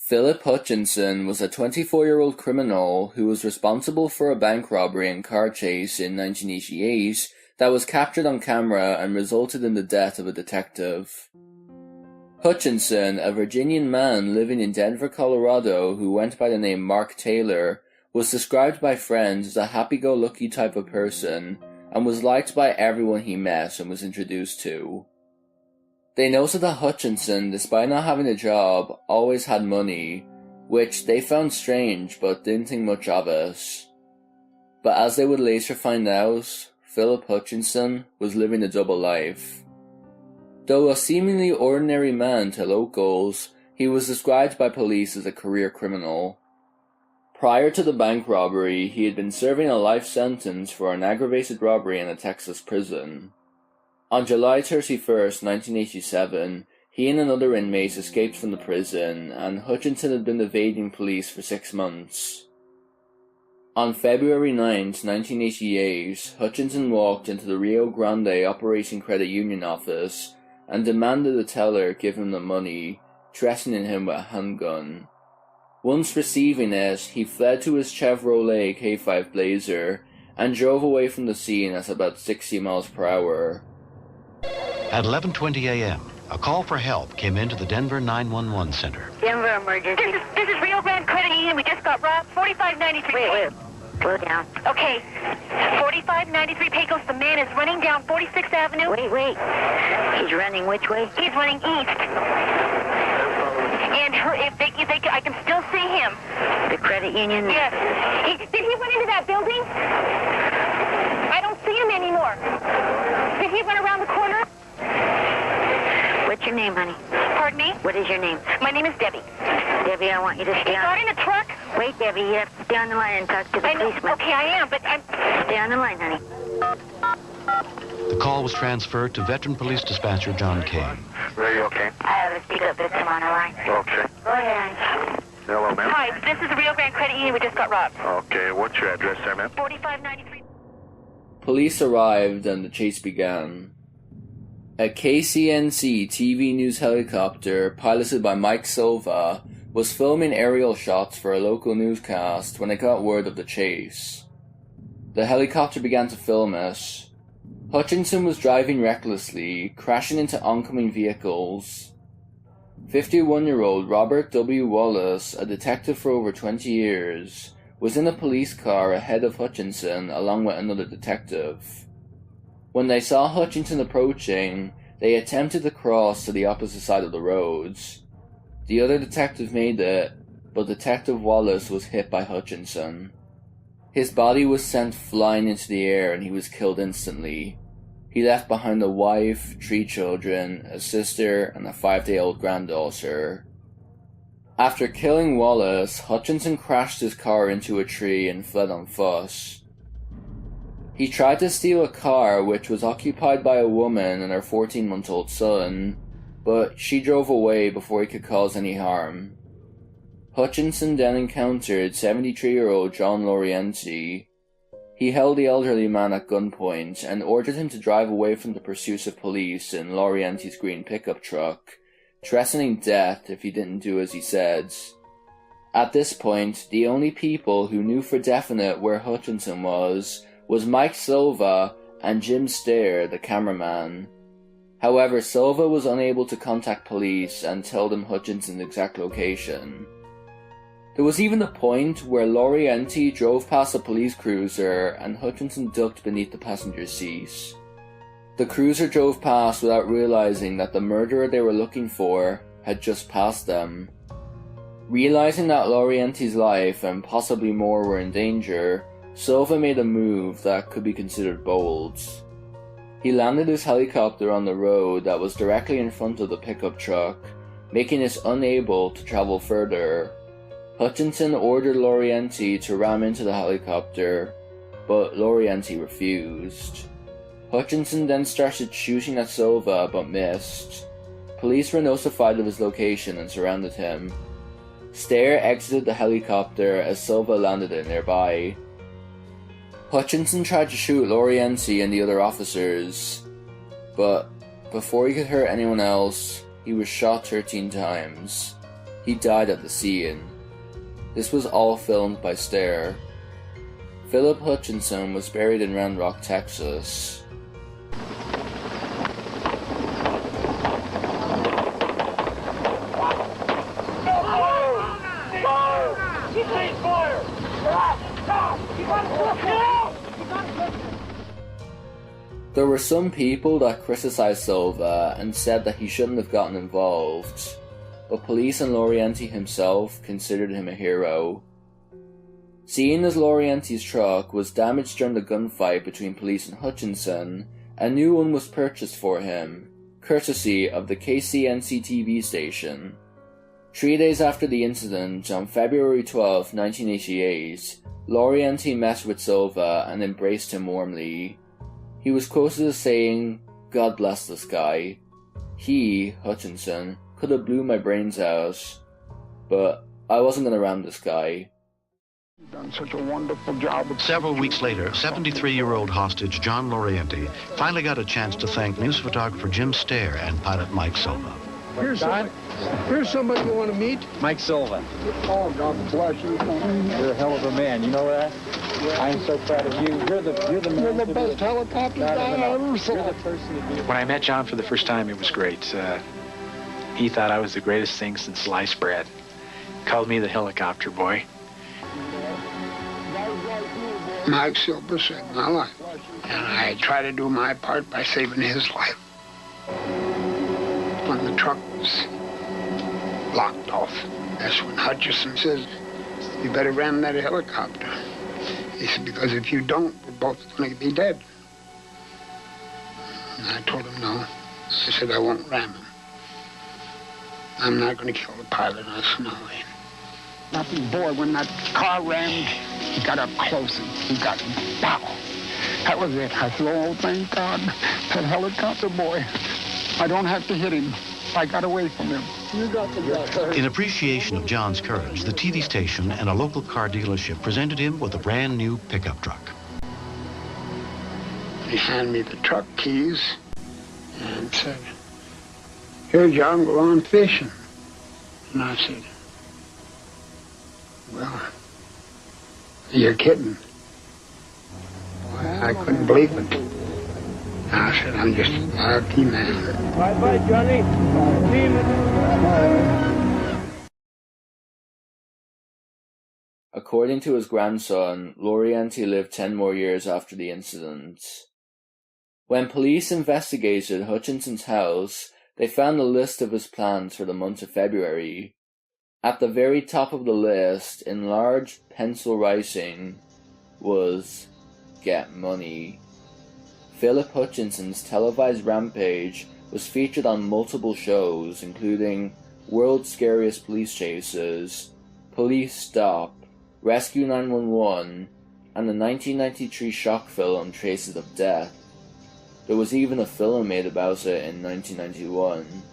Philip Hutchinson was a 24-year-old criminal who was responsible for a bank robbery and car chase in 1988 that was captured on camera and resulted in the death of a detective. Hutchinson, a Virginian man living in Denver, Colorado who went by the name Mark Taylor, was described by friends as a happy-go-lucky type of person and was liked by everyone he met and was introduced to. They noted that Hutchinson, despite not having a job, always had money, which they found strange but didn't think much of it. But as they would later find out, Philip Hutchinson was living a double life. Though a seemingly ordinary man to locals, he was described by police as a career criminal. Prior to the bank robbery, he had been serving a life sentence for an aggravated robbery in a Texas prison. On July 31st, 1987, he and another inmate escaped from the prison, and Hutchinson had been evading police for 6 months. On February 9th, 1988, Hutchinson walked into the Rio Grande Operating Credit Union office and demanded the teller give him the money, threatening him with a handgun. Once receiving it, he fled to his Chevrolet K5 Blazer and drove away from the scene at about 60 miles per hour. At 11:20 a.m., a call for help came into the Denver 911 center. Denver emergency. This is Rio Grande Credit Union. We just got robbed. 4593. Wait. Slow down. Okay. 4593 Pecos. The man is running down 46th Avenue. Wait. He's running which way? He's running east. And I can still see him. The credit union? Yes. Did he run into that building? I don't see him anymore. Did he run around the corner? What's your name, honey? Pardon me? What is your name? My name is Debbie. Debbie, I want you to stay Got on. in a truck? Wait, Debbie, you have to stay on the line and talk to the I know. policeman. Okay, I am, but I'm... Stay on the line, honey. The call was transferred to Veteran Police Dispatcher John Kane. Are you okay? I have a speaker system on the line. Okay. Go ahead, honey. Hello, ma'am. Hi, this is the Rio Grande Credit Union. We just got robbed. Okay, what's your address there, ma'am? 4593. Police arrived and the chase began. A KCNC TV news helicopter, piloted by Mike Silva, was filming aerial shots for a local newscast when it got word of the chase. The helicopter began to film it. Hutchinson was driving recklessly, crashing into oncoming vehicles. 51-year-old Robert W. Wallace, a detective for over 20 years, was in a police car ahead of Hutchinson along with another detective. When they saw Hutchinson approaching, they attempted to cross to the opposite side of the road. The other detective made it, but Detective Wallace was hit by Hutchinson. His body was sent flying into the air and he was killed instantly. He left behind a wife, 3 children, a sister, and a 5-day-old granddaughter. After killing Wallace, Hutchinson crashed his car into a tree and fled on foot. He tried to steal a car which was occupied by a woman and her 14-month-old son, but she drove away before he could cause any harm. Hutchinson then encountered 73-year-old John Lorienti. He held the elderly man at gunpoint and ordered him to drive away from the pursuit of police in Lorienti's green pickup truck, threatening death if he didn't do as he said. At this point, the only people who knew for definite where Hutchinson was Mike Silva and Jim Stair, the cameraman. However, Silva was unable to contact police and tell them Hutchinson's exact location. There was even a point where Lorienti drove past a police cruiser and Hutchinson ducked beneath the passenger seat. The cruiser drove past without realizing that the murderer they were looking for had just passed them. Realizing that Lorienti's life and possibly more were in danger, Silva made a move that could be considered bold. He landed his helicopter on the road that was directly in front of the pickup truck, making it unable to travel further. Hutchinson ordered Lorienti to ram into the helicopter, but Lorienti refused. Hutchinson then started shooting at Silva but missed. Police were notified of his location and surrounded him. Stair exited the helicopter as Silva landed it nearby. Hutchinson tried to shoot Lorienti and the other officers, but before he could hurt anyone else, he was shot 13 times. He died at the scene. This was all filmed by Stare. Philip Hutchinson was buried in Round Rock, Texas. There were some people that criticized Silva and said that he shouldn't have gotten involved, but police and Laurienti himself considered him a hero. Seeing as Laurienti's truck was damaged during the gunfight between police and Hutchinson, a new one was purchased for him, courtesy of the KCNC TV station. 3 days after the incident, on February 12, 1988, Laurienti met with Silva and embraced him warmly. He was quoted as saying, "God bless this guy. He, Hutchinson, could have blew my brains out, but I wasn't going to ram this guy." You've done such a wonderful job. Several weeks later, 73-year-old hostage John Laurienti finally got a chance to thank news photographer Jim Stare and pilot Mike Silva. Here's somebody you want to meet. Mike Silva. Oh, God bless you. You're a hell of a man. You know that? I'm so proud of you. You're the best helicopter guy I ever saw. You're the person to be. When I met John for the first time, it was great. He thought I was the greatest thing since sliced bread. Called me the helicopter boy. Mike Silva saved my life, and I try to do my part by saving his life. When the truck was locked off, that's when Hutchinson says, "You better ram that helicopter." He said, "Because if you don't, we're both going to be dead." And I told him no. I said, "I won't ram him. I'm not going to kill the pilot. That's no way." Nothing, boy, when that car rammed, he got up close and he got him. Pow! That was it. I said, "Oh, thank God. That helicopter boy. I don't have to hit him. I got away from him." You got the job. In appreciation of John's courage, the TV station and a local car dealership presented him with a brand new pickup truck. He handed me the truck keys and said, "Here, John, go on fishing." And I said, "Well, you're kidding." I couldn't believe it. I said, "I'm just a lucky man." Bye-bye, Johnny. According to his grandson, Laurienti lived 10 more years after the incident. When police investigated Hutchinson's house, they found a list of his plans for the month of February. At the very top of the list, in large pencil writing, was "Get Money." Philip Hutchinson's televised Rampage was featured on multiple shows, including World's Scariest Police Chases, Police Stop, Rescue 911, and the 1993 shock film Traces of Death. There was even a film made about it in 1991.